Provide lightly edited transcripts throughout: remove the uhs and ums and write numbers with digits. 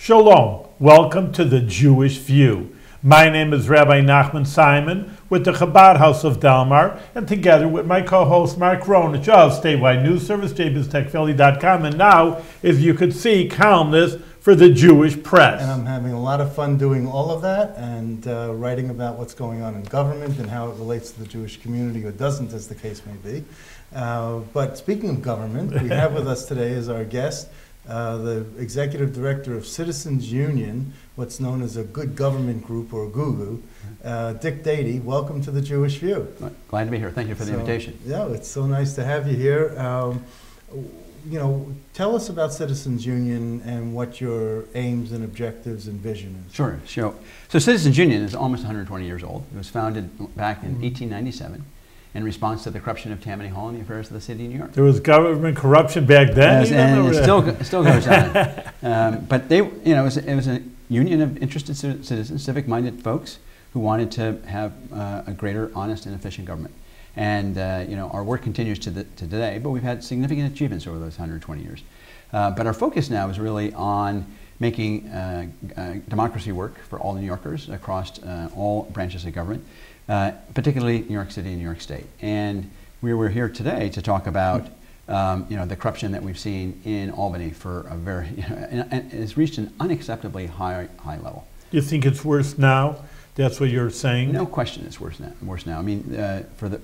Shalom. Welcome to the Jewish View. My name is Rabbi Nachman Simon with the Chabad House of Delmar, and together with my co-host Mark Ronich of Statewide News Service, jbiztechphilly.com, and now, as you could see, columnist for the Jewish Press. And I'm having a lot of fun doing all of that and writing about what's going on in government and how it relates to the Jewish community, or doesn't, as the case may be. But speaking of government, we have with us today as our guest the Executive Director of Citizens Union, what's known as a Good Government Group, or GoGos, Dick Dadey. Welcome to the Jewish View. Glad to be here. Thank you for the invitation. Yeah, it's so nice to have you here. You know, tell us about Citizens Union and what your aims and objectives and vision is. Sure. So Citizens Union is almost 120 years old. It was founded back in 1897 in response to the corruption of Tammany Hall and the affairs of the city of New York. There was government corruption back then, yes, and it still goes on. But it was a union of interested citizens, civic-minded folks who wanted to have a greater, honest, and efficient government. And our work continues to today, but we've had significant achievements over those 120 years. But our focus now is really on making democracy work for all New Yorkers across all branches of government, particularly New York City and New York State. And we're here today to talk about the corruption that we've seen in Albany for a very, and it's reached an unacceptably high level. You think it's worse now? That's what you're saying? No question, it's worse now. I mean,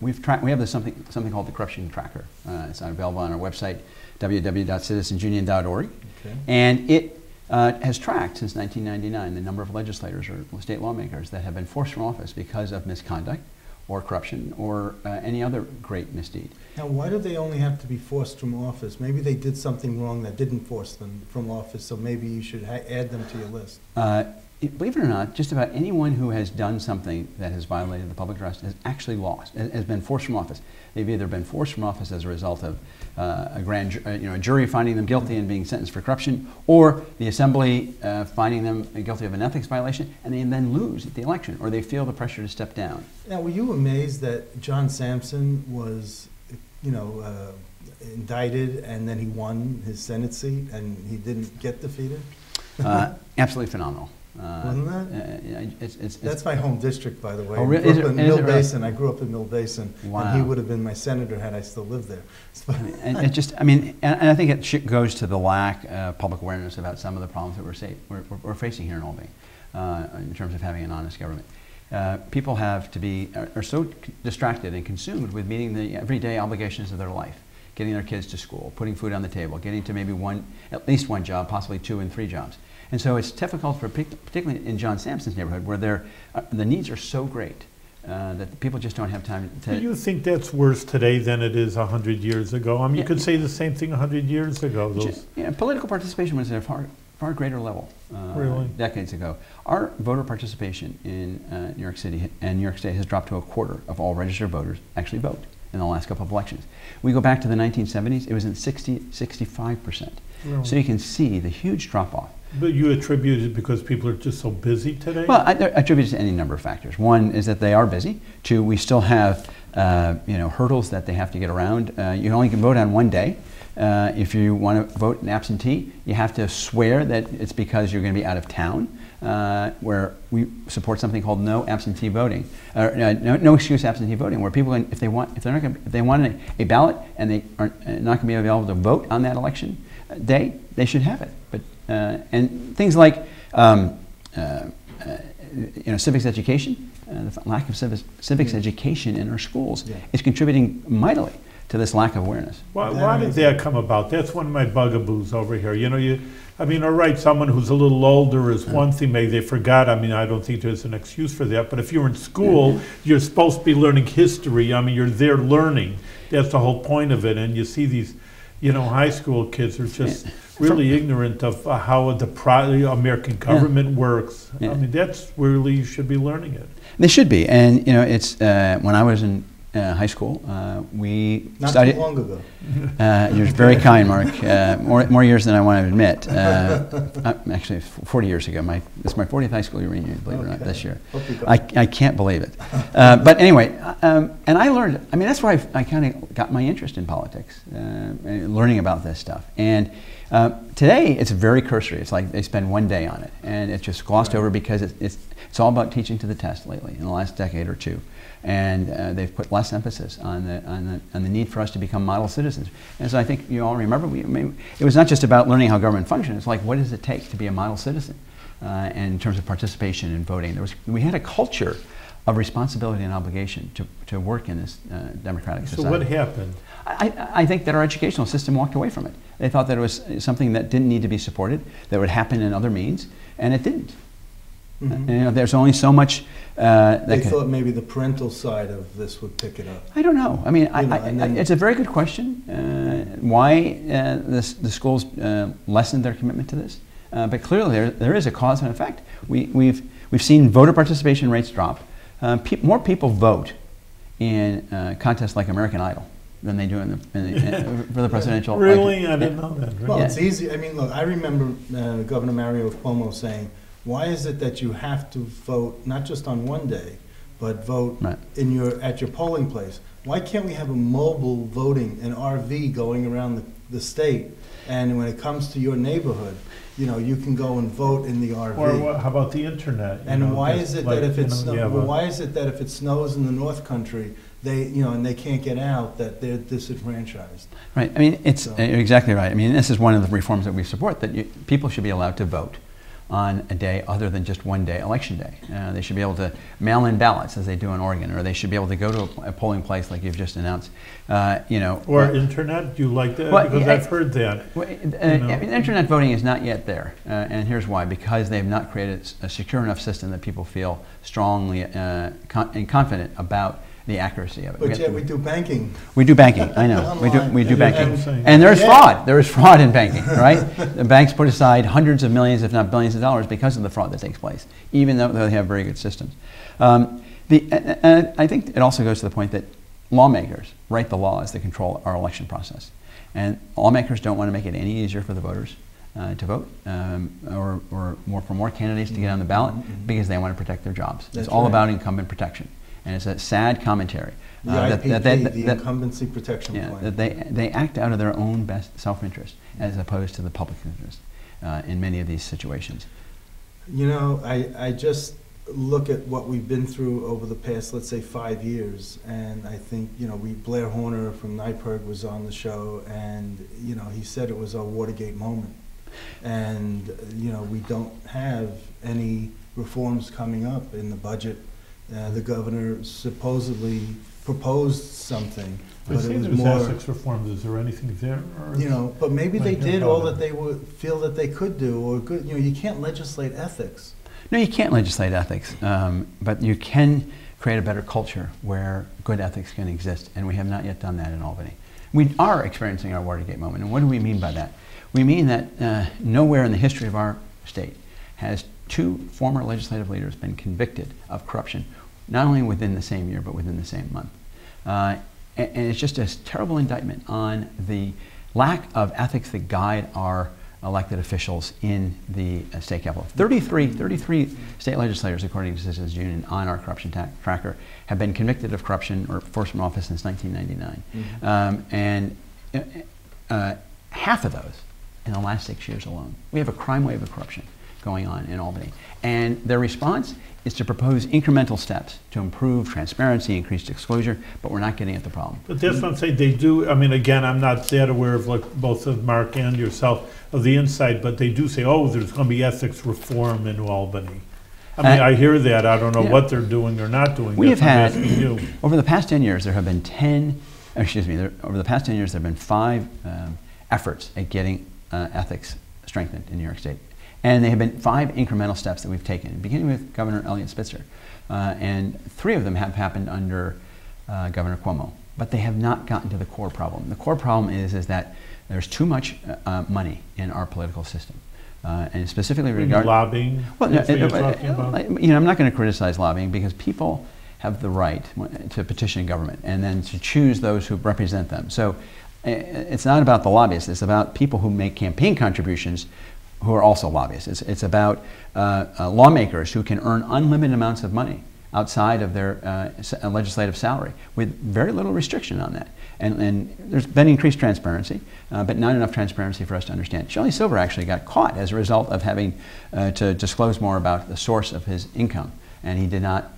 we have something called the Corruption Tracker. It's available on our website, www.citizensunion.org, okay. And it has tracked since 1999 the number of legislators or state lawmakers that have been forced from office because of misconduct or corruption or any other great misdeed. Now, why do they only have to be forced from office? Maybe they did something wrong that didn't force them from office, so maybe you should add them to your list. Believe it or not, just about anyone who has done something that has violated the public trust has actually lost, has been forced from office. They've either been forced from office as a result of a jury finding them guilty and being sentenced for corruption, or the assembly finding them guilty of an ethics violation, and they then lose at the election, or they feel the pressure to step down. Now, were you amazed that John Sampson was, indicted and then he won his Senate seat and he didn't get defeated? Absolutely phenomenal. Wasn't that? That's my home district, by the way. Oh, really? I grew up in Mill Basin, wow. And he would have been my senator had I still lived there. And I think it goes to the lack of public awareness about some of the problems that we're facing here in Albany in terms of having an honest government. People are so distracted and consumed with meeting the everyday obligations of their life, getting their kids to school, putting food on the table, getting to maybe at least one job, possibly 2 and 3 jobs. And so it's difficult, particularly in John Sampson's neighborhood, where the needs are so great that people just don't have time to... Do you think that's worse today than it is 100 years ago? I mean, you could say the same thing 100 years ago. Political participation was at a far greater level really? Decades ago. Our voter participation in New York City and New York State has dropped to a quarter of all registered voters actually vote in the last couple of elections. We go back to the 1970s, it was in 65%. Really? So you can see the huge drop-off. But you attribute it because people are just so busy today? Well, I attribute it to any number of factors. One is that they are busy. 2, we still have hurdles that they have to get around. You only can vote on one day. If you want to vote an absentee, you have to swear that it's because you're going to be out of town, where we support something called no absentee voting, no excuse absentee voting, where people, if they want a ballot and they are not going to be available to vote on that election day, they should have it. But and things like civics education, the lack of civics education in our schools is contributing mightily to this lack of awareness. Why did that come about? That's one of my bugaboos over here. All right, someone who's a little older is one thing, maybe they forgot. I don't think there's an excuse for that. But if you're in school, you're supposed to be learning history. You're there learning. That's the whole point of it. And you see these, high school kids are just really ignorant of how the American government works. That's really, you should be learning it. They should be. And, it's when I was in high school, we studied. Not too long ago. You're very kind, Mark. More years than I want to admit. Actually, 40 years ago. It's my 40th high school reunion, believe it or not, this year. I can't believe it. But anyway, and I learned. That's why I kind of got my interest in politics, learning about this stuff. And Today, it's very cursory. It's like they spend one day on it, and it's just glossed over because it's all about teaching to the test lately in the last decade or two. And they've put less emphasis on the need for us to become model citizens. And so I think you all remember, it was not just about learning how government functions. It's like, what does it take to be a model citizen? And in terms of participation in voting, we had a culture of responsibility and obligation to work in this democratic society. So what happened? I think that our educational system walked away from it. They thought that it was something that didn't need to be supported, that would happen in other means, and it didn't. Mm-hmm. And, there's only so much. They thought maybe the parental side of this would pick it up. I don't know. I mean, it's a very good question. Why the schools lessened their commitment to this? But clearly, there is a cause and effect. We've seen voter participation rates drop. More people vote in contests like American Idol than they do for the presidential election. Really? I didn't know that. Really? Well, it's easy. I mean, look, I remember Governor Mario Cuomo saying, why is it that you have to vote not just on one day, but vote at your polling place? Why can't we have a mobile voting, an RV going around the state, and when it comes to your neighborhood, you can go and vote in the RV. Or how about the internet? And why is it that if it snows in the North Country, and they can't get out, that they're disenfranchised? Right. I mean, you're exactly right. I mean, this is one of the reforms that we support, that people should be allowed to vote on a day other than just one day, election day. They should be able to mail in ballots as they do in Oregon, or they should be able to go to a polling place like you've just announced. Or internet, do you like that? Well, because I've heard that. I mean, internet voting is not yet there, and here's why. Because they've not created a secure enough system that people feel strongly and confident about the accuracy of it. But yet we do banking. We do banking, I know. we do banking. And there's fraud. There is fraud in banking, right? The banks put aside hundreds of millions, if not billions of dollars because of the fraud that takes place, even though they have very good systems. I think it also goes to the point that lawmakers write the laws that control our election process. And lawmakers don't want to make it any easier for the voters to vote or for more candidates to get on the ballot because they want to protect their jobs. It's all about incumbent protection. And it's a sad commentary. The IPP, the Incumbency Protection Plan. That they act out of their own best self-interest as opposed to the public interest in many of these situations. I just look at what we've been through over the past, let's say, 5 years, and I think, Blair Horner from NYPIRG was on the show, and, he said it was a Watergate moment. And, we don't have any reforms coming up in the budget. The governor supposedly proposed something, but it was more ethics reform. Is there anything there? Or but maybe they did all that they would feel that they could do, or good. You can't legislate ethics. No, you can't legislate ethics, but you can create a better culture where good ethics can exist, and we have not yet done that in Albany. We are experiencing our Watergate moment, and what do we mean by that? We mean that nowhere in the history of our state has two former legislative leaders been convicted of corruption, not only within the same year, but within the same month. And it's just a terrible indictment on the lack of ethics that guide our elected officials in the state capitol. 33 state legislators, according to Citizens Union, on our corruption tracker, have been convicted of corruption or forced from office since 1999. And half of those in the last 6 years alone. We have a crime wave of corruption going on in Albany. And their response is to propose incremental steps to improve transparency, increase disclosure, but we're not getting at the problem. But that's what I'm saying. They do, I mean, again, I'm not that aware of, like, both of Mark and yourself of the inside, but they do say, oh, there's going to be ethics reform in Albany. I mean, I hear that. I don't know what they're doing or not doing. We have had, over the past 10 years, there have been over the past 10 years, there have been 5 efforts at getting ethics strengthened in New York State. And they have been 5 incremental steps that we've taken, beginning with Governor Elliott Spitzer. And 3 of them have happened under Governor Cuomo. But they have not gotten to the core problem. The core problem is that there's too much money in our political system. And specifically regarding lobbying. Well, I'm not going to criticize lobbying because people have the right to petition government and then to choose those who represent them. So it's not about the lobbyists. It's about people who make campaign contributions who are also lobbyists. It's about lawmakers who can earn unlimited amounts of money outside of their legislative salary with very little restriction on that. And there's been increased transparency, but not enough transparency for us to understand. Shelley Silver actually got caught as a result of having to disclose more about the source of his income, and he did not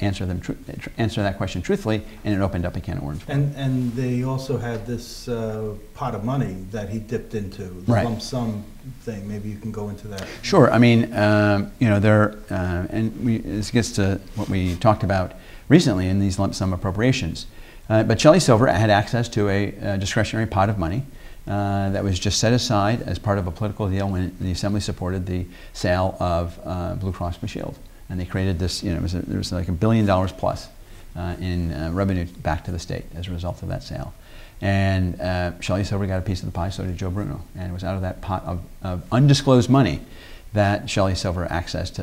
answer that question truthfully, and it opened up a can of worms. And they also had this pot of money that he dipped into, the Right. lump sum thing. Maybe you can go into that. Sure. I mean, you know, this gets to what we talked about recently in these lump sum appropriations. But Shelley Silver had access to a discretionary pot of money that was just set aside as part of a political deal when the Assembly supported the sale of Blue Cross Blue Shield. And they created this, you know, there was like $1 billion plus in revenue back to the state as a result of that sale. And Shelley Silver got a piece of the pie, so did Joe Bruno. And it was out of that pot of undisclosed money that Shelley Silver accessed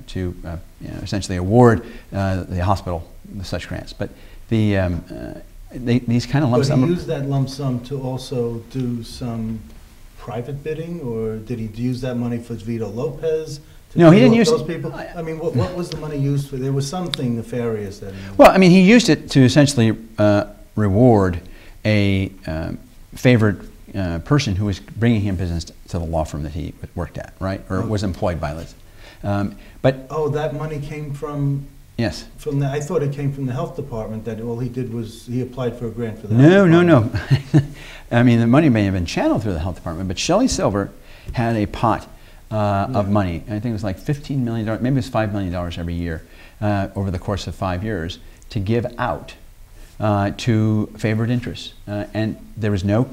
to you know, essentially award the hospital such grants. But these kind of lump sum. But he used that lump sum to also do some private bidding, or did he use that money for Vito Lopez? No, he didn't use those people. I mean, what was the money used for? There was something nefarious that. Well, I mean, he used it to essentially reward a favored person who was bringing him business to the law firm that he worked at, right, or was employed by Liz. But that money came from. Yes. From I thought it came from the health department. That all he did was he applied for a grant for the. No. I mean, the money may have been channeled through the health department, but Shelley Silver had a pot of money. I think it was like $15 million, maybe it was $5 million every year over the course of 5 years to give out to favored interests. And there was no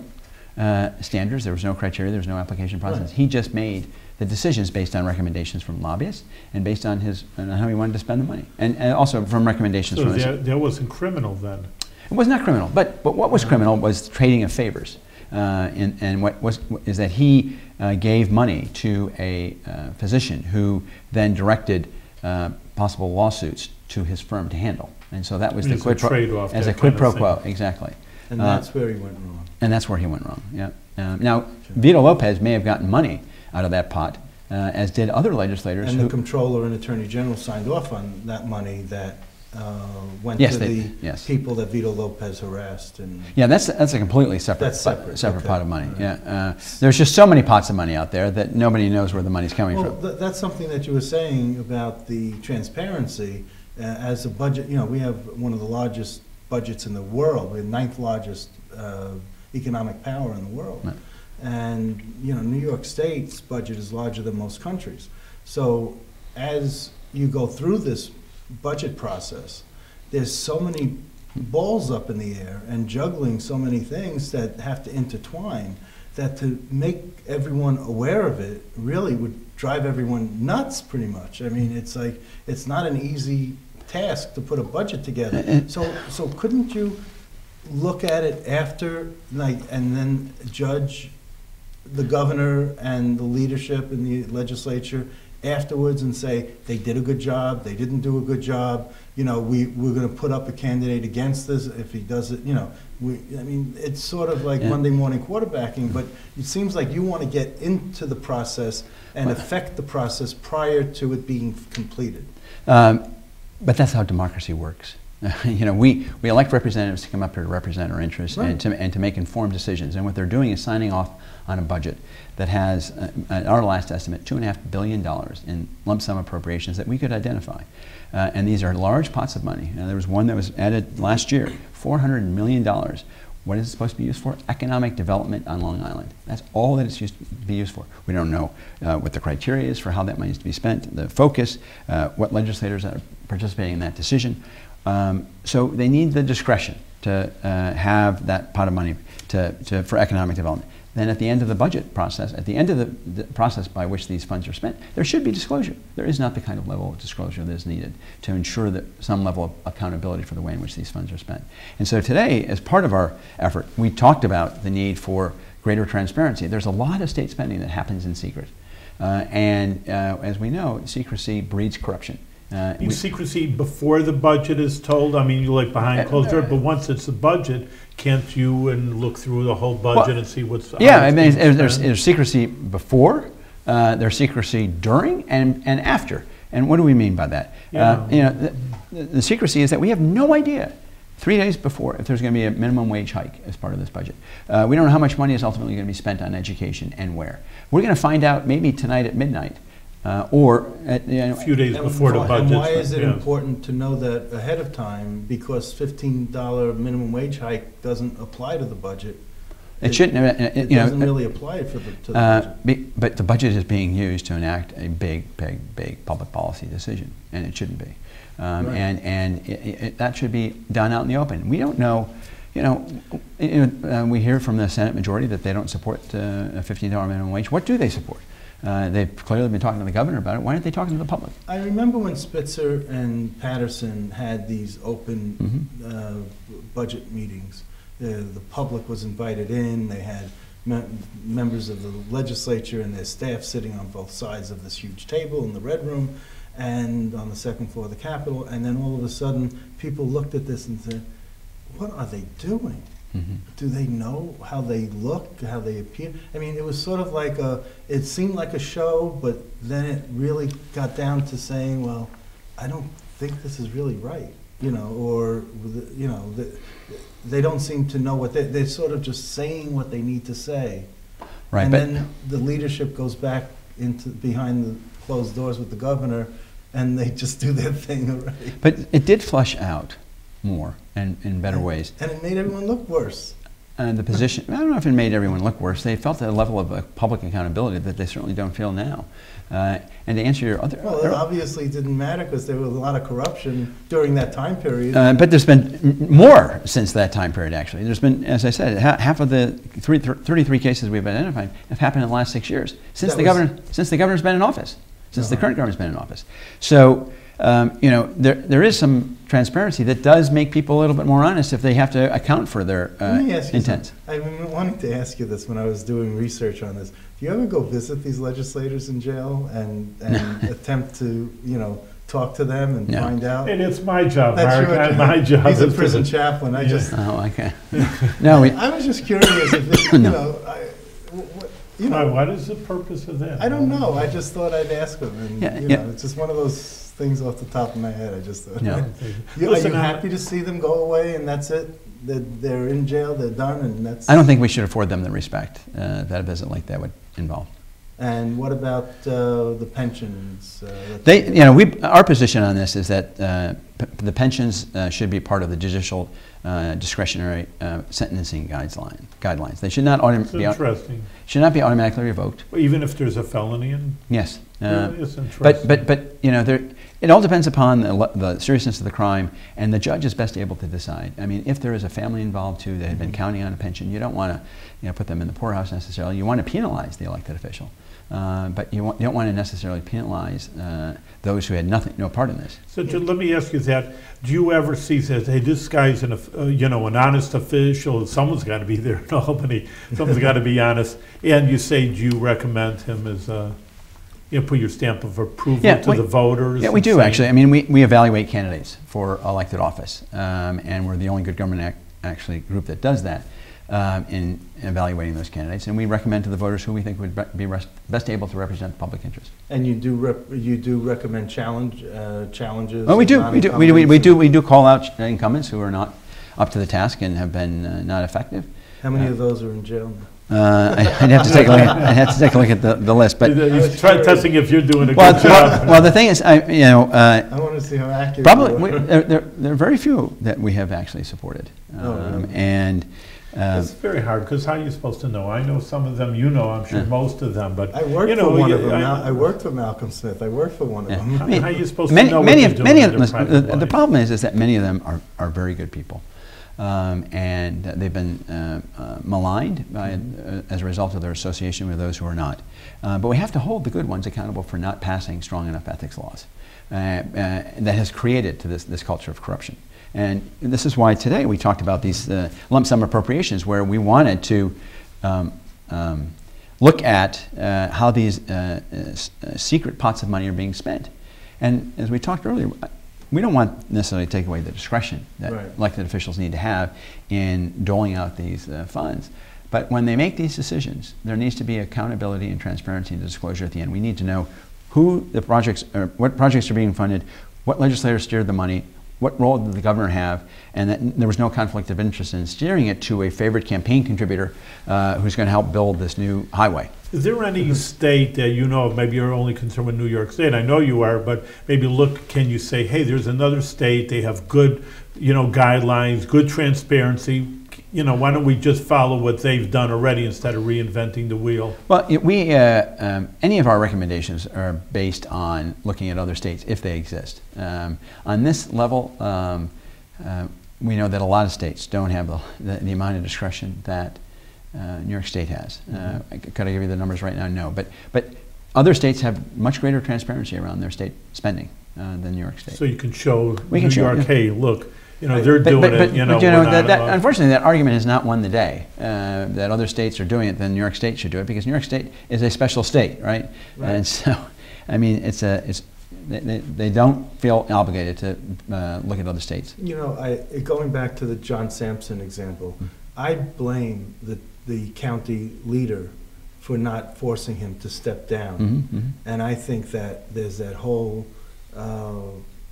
standards, there was no criteria, there was no application process. Right. He just made the decisions based on recommendations from lobbyists and based on on how he wanted to spend the money. And also from recommendations from that wasn't criminal then? It was not criminal, but what was criminal was trading of favors. And what is that he gave money to a physician who then directed possible lawsuits to his firm to handle. And so that was the quid pro quo, exactly. And that's where he went wrong. And that's where he went wrong, yeah. Now, Vito Lopez may have gotten money out of that pot, as did other legislators. And the comptroller and attorney general signed off on that money that went to the people that Vito Lopez harassed. And yeah, that's a completely separate pot of money. Yeah, there's just so many pots of money out there that nobody knows where the money's coming from. That's something that you were saying about the transparency as a budget. You know, we have one of the largest budgets in the world. We're the 9th largest economic power in the world. Right. And you know, New York State's budget is larger than most countries. So as you go through this budget process, there's so many balls up in the air and juggling so many things that have to intertwine, that to make everyone aware of it really would drive everyone nuts pretty much. I mean, it's like, it's not an easy task to put a budget together. So couldn't you look at it after, like, and then judge the governor and the leadership in the legislature afterwards and say they did a good job, they didn't do a good job, you know, we're going to put up a candidate against this if he does it, you know, I mean, it's sort of like Monday morning quarterbacking, but it seems like you want to get into the process and affect the process prior to it being completed. But that's how democracy works. You know, we elect representatives to come up here to represent our interests, right, and to make informed decisions. And what they're doing is signing off on a budget that has, at our last estimate, $2.5 billion in lump sum appropriations that we could identify. And these are large pots of money. There was one that was added last year, $400 million. What is it supposed to be used for? Economic development on Long Island. That's all that it's used to be used for. We don't know what the criteria is for how that money is to be spent, the focus, what legislators are participating in that decision. So they need the discretion to have that pot of money for economic development. Then at the end of the budget process, at the end of the process by which these funds are spent, there should be disclosure. There is not the kind of level of disclosure that is needed to ensure that some level of accountability for the way in which these funds are spent. And so today, as part of our effort, we talked about the need for greater transparency. There's a lot of state spending that happens in secret. As we know, secrecy breeds corruption. Secrecy before the budget is told? I mean, you like behind closed doors, but once it's a budget, can't you look through the whole budget and see what's... Yeah, I mean, there's secrecy before, there's secrecy during, and after. And what do we mean by that? Yeah. You know, the secrecy is that we have no idea 3 days before if there's going to be a minimum wage hike as part of this budget. We don't know how much money is ultimately going to be spent on education and where. We're going to find out maybe tonight at midnight or at, A few days before the budget. And why is it important to know that ahead of time? Because $15 minimum wage hike doesn't apply to the budget. It shouldn't. It doesn't really apply to the budget. But the budget is being used to enact a big public policy decision, and it shouldn't be. Right. And that should be done out in the open. We don't know. We hear from the Senate majority that they don't support a $15 minimum wage. What do they support? They've clearly been talking to the governor about it. Why aren't they talking to the public? I remember when Spitzer and Patterson had these open budget meetings. The public was invited in. They had members of the legislature and their staff sitting on both sides of this huge table in the Red Room and on the second floor of the Capitol. And then all of a sudden, people looked at this and said, what are they doing? Do they know how they look, how they appear? I mean, it was sort of like it seemed like a show, but then it really got down to saying, well, I don't think this is really right, or, they don't seem to know what they're sort of just saying what they need to say. Right. And then the leadership goes back into behind the closed doors with the governor, and they just do their thing already. But it did flush out more and in better ways. And it made everyone look worse. The position, I don't know if it made everyone look worse. They felt a level of public accountability that they certainly don't feel now. And to answer your other... Well, it obviously didn't matter because there was a lot of corruption during that time period. But there's been more since that time period, actually. There's been, as I said, half of the 33 cases we've identified have happened in the last 6 years, since the governor's been in office, since the current government's been in office. So, there is some transparency that does make people a little bit more honest if they have to account for their intents. I've been wanting to ask you this when I was doing research on this. Do you ever go visit these legislators in jail and attempt to, talk to them and find out? And it's my job, That's Mark. My job. He's a prison chaplain. Oh, okay. No, I was just curious if, what is the purpose of that? I don't know. I just thought I'd ask him. And, it's just one of those things off the top of my head. I just thought. Yeah. Are you happy to see them go away and that's it? They're in jail, they're done, and that's... I don't think we should afford them the respect that a visit like that would involve. And what about the pensions? Our position on this is that the pensions should be part of the judicial discretionary sentencing guidelines. They should not should not be automatically revoked. Even if there's a felony in? Yes. It's interesting. But it all depends upon the seriousness of the crime, and the judge is best able to decide. I mean, if there is a family involved too that had been counting on a pension, you don't want to put them in the poorhouse necessarily. You want to penalize the elected official, but you don't want to necessarily penalize those who had no part in this. So let me ask you that: do you ever see that, hey, this guy's an honest official? Someone's got to be there in Albany. Someone's got to be honest. And you say, do you recommend him as put your stamp of approval to the voters? Yeah, we do actually. I mean, we evaluate candidates for elected office, and we're the only good government group that does that in evaluating those candidates. And we recommend to the voters who we think would be best able to represent the public interest. And you do recommend challenges? Oh, we do call out incumbents who are not up to the task and have been not effective. How many of those are in jail now? I'd have to take a look at the list, but he's testing if you're doing a good job. Well, the thing is, I want to see how accurate. Probably there are very few that we have actually supported, really? And it's very hard because how are you supposed to know? I know some of them, I'm sure most of them, but I worked for one of them. I worked for Malcolm Smith. I worked for one of them. I mean, how are you supposed to know what they're doing? The problem is that many of them are very good people. And they've been maligned as a result of their association with those who are not. But we have to hold the good ones accountable for not passing strong enough ethics laws that has created this culture of corruption. And this is why today we talked about these lump sum appropriations, where we wanted to look at how these secret pots of money are being spent. And as we talked earlier, we don't want necessarily to take away the discretion that elected officials need to have in doling out these funds. But when they make these decisions, there needs to be accountability and transparency and disclosure at the end. We need to know who the projects are, what projects are being funded, what legislators steered the money, what role did the governor have, and that there was no conflict of interest in steering it to a favored campaign contributor who's going to help build this new highway. Is there any state that you know of, maybe you're only concerned with New York State, I know you are, but maybe look, can you say, hey, there's another state, they have good, guidelines, good transparency, why don't we just follow what they've done already instead of reinventing the wheel? Well, any of our recommendations are based on looking at other states if they exist. On this level, we know that a lot of states don't have the amount of discretion that New York State has. Could I give you the numbers right now? No, but other states have much greater transparency around their state spending than New York State. So you can show New York, hey, look, they're doing it. Unfortunately, that argument has not won the day. That other states are doing it, then New York State should do it, because New York State is a special state, right? And so, I mean, they don't feel obligated to look at other states. Going back to the John Sampson example, I blame the county leader for not forcing him to step down. And I think that there's that whole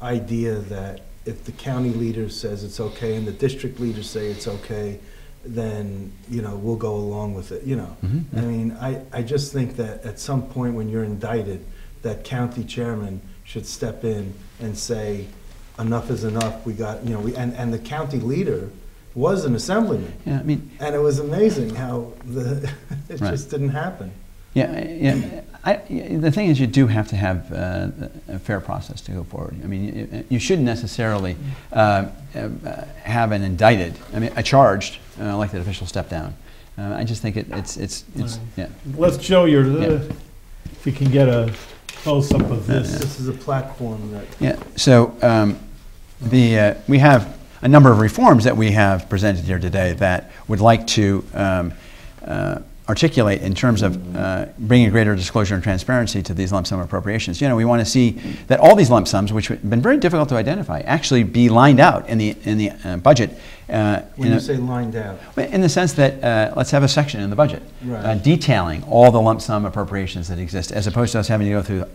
idea that if the county leader says it's okay and the district leaders say it's okay, then we'll go along with it. I mean, I just think that at some point when you're indicted, that county chairman should step in and say, enough is enough. We got and the county leader was an assemblyman. Yeah, I mean, and it was amazing how it just didn't happen. Yeah. The thing is, you do have to have a fair process to go forward. I mean, you shouldn't necessarily have an indicted, a charged elected official step down. I just think it's yeah. Let's show if you can get a close-up of this. This is a platform that. Yeah. So we have a number of reforms that we have presented here today that would like to articulate in terms of bringing greater disclosure and transparency to these lump sum appropriations. We want to see that all these lump sums, which have been very difficult to identify, actually be lined out in the budget. When you say lined out? In the sense that let's have a section in the budget detailing all the lump sum appropriations that exist, as opposed to us having to go through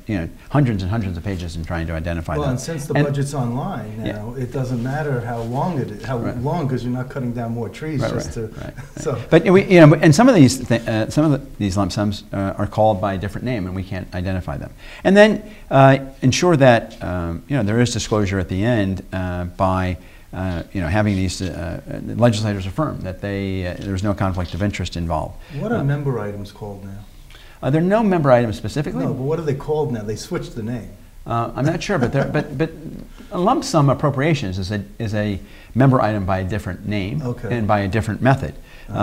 hundreds and hundreds of pages and trying to identify them. Well, and since the budget's online now, it doesn't matter how long it is, because you're not cutting down more trees So. But and some of these lump sums are called by a different name, and we can't identify them. And then ensure that there is disclosure at the end by having these legislators affirm that there's no conflict of interest involved. What are member items called now? There are no member items specifically. No, but what are they called now? They switched the name. I'm not sure, but a lump sum appropriations is a member item by a different name and by a different method.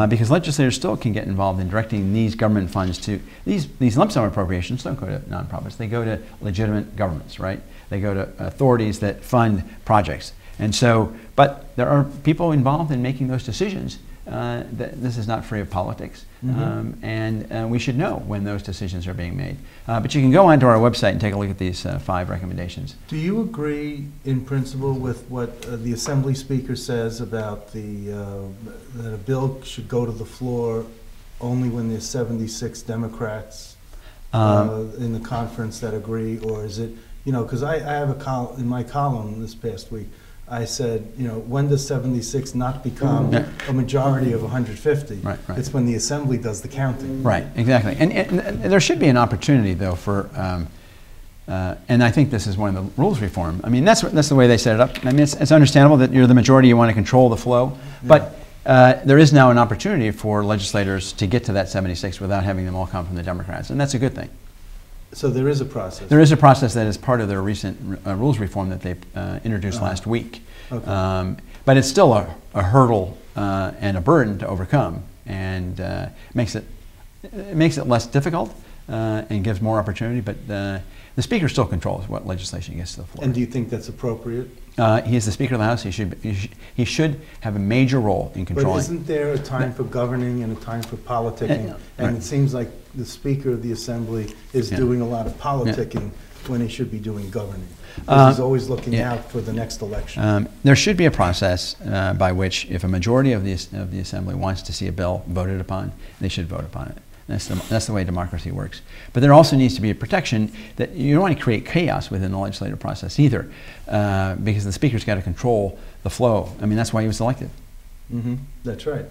Because legislators still can get involved in directing these government funds to these lump sum appropriations. Don't go to nonprofits; they go to legitimate governments, right? They go to authorities that fund projects. And so, but there are people involved in making those decisions. This is not free of politics, and we should know when those decisions are being made. But you can go onto our website and take a look at these 5 recommendations. Do you agree in principle with what the Assembly Speaker says about that a bill should go to the floor only when there's 76 Democrats in the conference that agree, or is it, because I have in my column this past week, I said, when does 76 not become a majority of 150? Right. It's when the Assembly does the counting. Right, exactly. And there should be an opportunity, though, for, and I think this is one of the rules reform. I mean, that's the way they set it up. I mean, it's understandable that you're the majority, you want to control the flow, but there is now an opportunity for legislators to get to that 76 without having them all come from the Democrats, and that's a good thing. So there is a process. There is a process that is part of their recent rules reform that they introduced last week. But it's still a hurdle and a burden to overcome, and makes it less difficult and gives more opportunity. But the Speaker still controls what legislation gets to the floor. And do you think that's appropriate? He is the Speaker of the House. He should have a major role in controlling. But isn't there a time for governing and a time for politicking? And it seems like the Speaker of the Assembly is doing a lot of politicking when he should be doing governing. He's always looking out for the next election. There should be a process by which, if a majority of the Assembly wants to see a bill voted upon, they should vote upon it. That's the way democracy works. But there also needs to be a protection that you don't want to create chaos within the legislative process either, because the speaker's got to control the flow. I mean, that's why he was elected. Mm-hmm. That's right.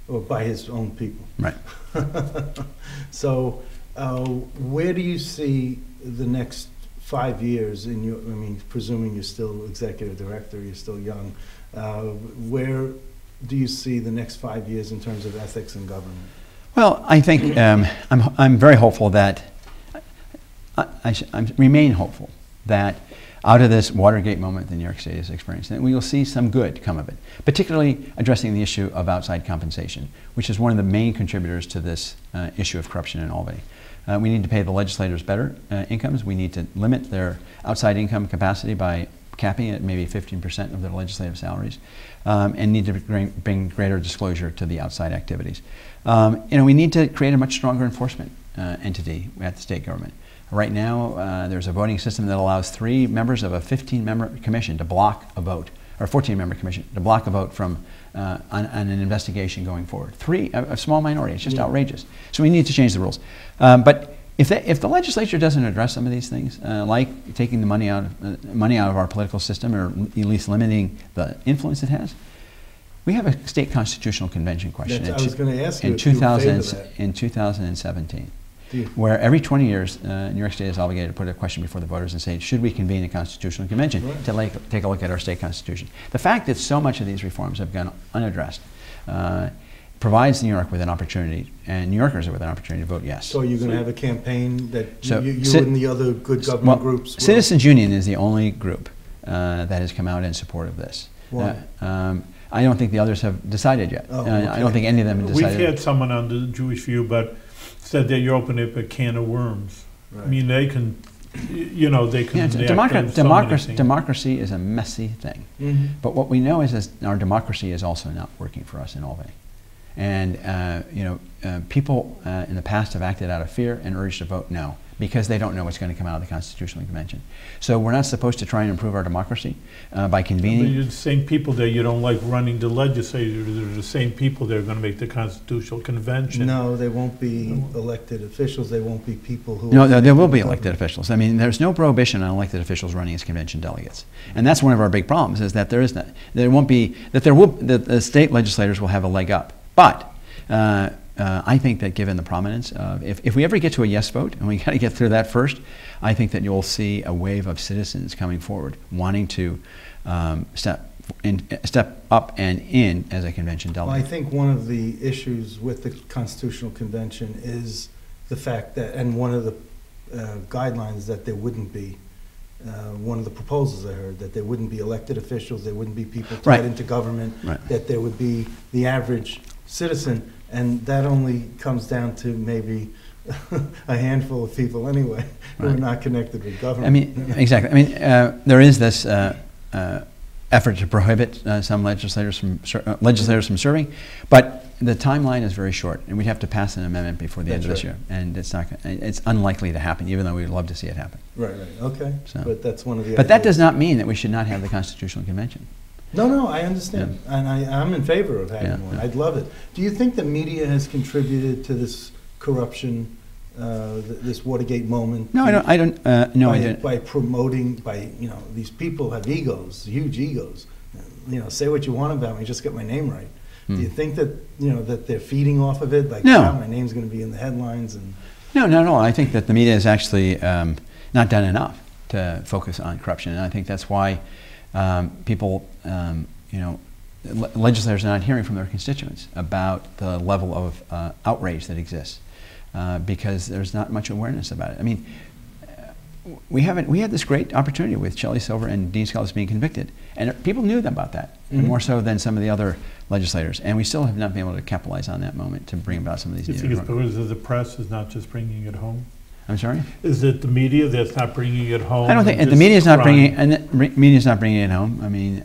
Or by his own people. Right. So, where do you see the next 5 years in your, I mean, presuming you're still executive director, you're still young, where do you see the next 5 years in terms of ethics and government? Well, I think I'm very hopeful that, I remain hopeful that out of this Watergate moment that New York State has experienced, that we will see some good come of it, particularly addressing the issue of outside compensation, which is one of the main contributors to this issue of corruption in Albany. We need to pay the legislators better incomes. We need to limit their outside income capacity by capping it at maybe 15% of their legislative salaries, and need to bring greater disclosure to the outside activities. We need to create a much stronger enforcement entity at the state government. Right now, there's a voting system that allows 3 members of a 15-member commission to block a vote, or a 14-member commission to block a vote from on an investigation going forward. 3, a small minority. It's just outrageous. So we need to change the rules. But if the legislature doesn't address some of these things, like taking the money out of our political system, or at least limiting the influence it has, we have a state constitutional convention question I was going to ask you in if you were in favor of that. In 2017. Where every 20 years, New York State is obligated to put a question before the voters and say, should we convene a constitutional convention to take a look at our state constitution? The fact that so much of these reforms have gone unaddressed provides New York with an opportunity, and New Yorkers with an opportunity to vote yes. So you're going to have a campaign that you Ci- and the other good government groups will... Citizens Union is the only group that has come out in support of this. Why? I don't think the others have decided yet. Oh, okay. I don't think any of them have decided. We've had someone on the Jewish View, but said that you're opening up a can of worms. Right. I mean, they can, they can. Democracy is a messy thing. Mm-hmm. But what we know is our democracy is also not working for us in Albany. And people in the past have acted out of fear and urged to vote no, because they don't know what's going to come out of the Constitutional Convention. So we're not supposed to try and improve our democracy by convening. You're the same people that you don't like running the legislature. They're the same people that are going to make the Constitutional Convention. No, they won't be elected officials. They won't be people who... No, there will be elected officials. I mean, there's no prohibition on elected officials running as convention delegates. And that's one of our big problems, is that the state legislators will have a leg up. But I think that given the prominence of, if we ever get to a yes vote, and we got to get through that first, I think that you'll see a wave of citizens coming forward wanting to step up and in as a convention delegate. Well, I think one of the issues with the Constitutional Convention is the fact that, and one of the guidelines that there wouldn't be, one of the proposals I heard, that there wouldn't be elected officials, there wouldn't be people tied into government, that there would be the average citizen, and that only comes down to maybe a handful of people anyway who are not connected with government. I mean, exactly. I mean, there is this effort to prohibit some legislators from serving, but the timeline is very short, and we'd have to pass an amendment before the end of this year, and it's unlikely to happen, even though we'd love to see it happen. Right. Okay. So, but that's one of the. But that does not mean that we should not have the Constitutional Convention. No, I understand, and I'm in favor of having one. I'd love it. Do you think the media has contributed to this corruption, this Watergate moment? No, I don't. By promoting, these people have egos, huge egos. Say what you want about me, just get my name right. Do you think that that they're feeding off of it? Like, no, my name's going to be in the headlines, and no. I think that the media has actually not done enough to focus on corruption, and I think that's why. Legislators are not hearing from their constituents about the level of outrage that exists because there's not much awareness about it. I mean, we had this great opportunity with Shelley Silver and Dean Scullis being convicted, and people knew about that, and more so than some of the other legislators, and we still have not been able to capitalize on that moment to bring about some of these. You think it's because the press is not just bringing it home? I'm sorry? Is it the media that's not bringing it home? I don't think the media is not bringing it home. I mean,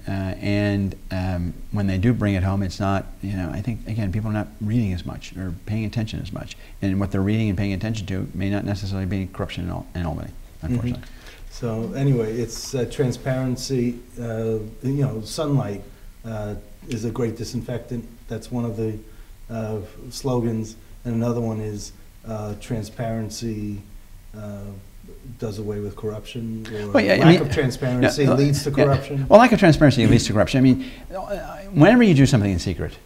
when they do bring it home, it's not. I think again, people are not reading as much or paying attention as much, and what they're reading and paying attention to may not necessarily be corruption in Albany, unfortunately. So anyway, it's transparency. Sunlight is a great disinfectant. That's one of the slogans, and another one is transparency does away with corruption, or Well, yeah, lack of transparency leads to corruption? Well, lack of transparency leads to corruption. I mean, whenever you do something in secret,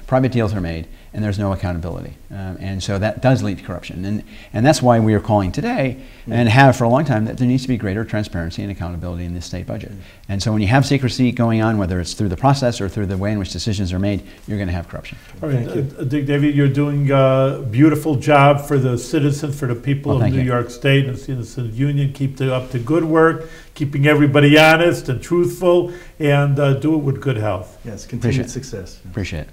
private deals are made, and there's no accountability. And so that does lead to corruption. And that's why we are calling today, and have for a long time, that there needs to be greater transparency and accountability in this state budget. And so when you have secrecy going on, whether it's through the process or through the way in which decisions are made, you're going to have corruption. All right, David, you're doing a beautiful job for the citizens, for the people of New York State and Citizens Union. Keep up the good work, keeping everybody honest and truthful, and do it with good health. Yes, continued success. Appreciate it.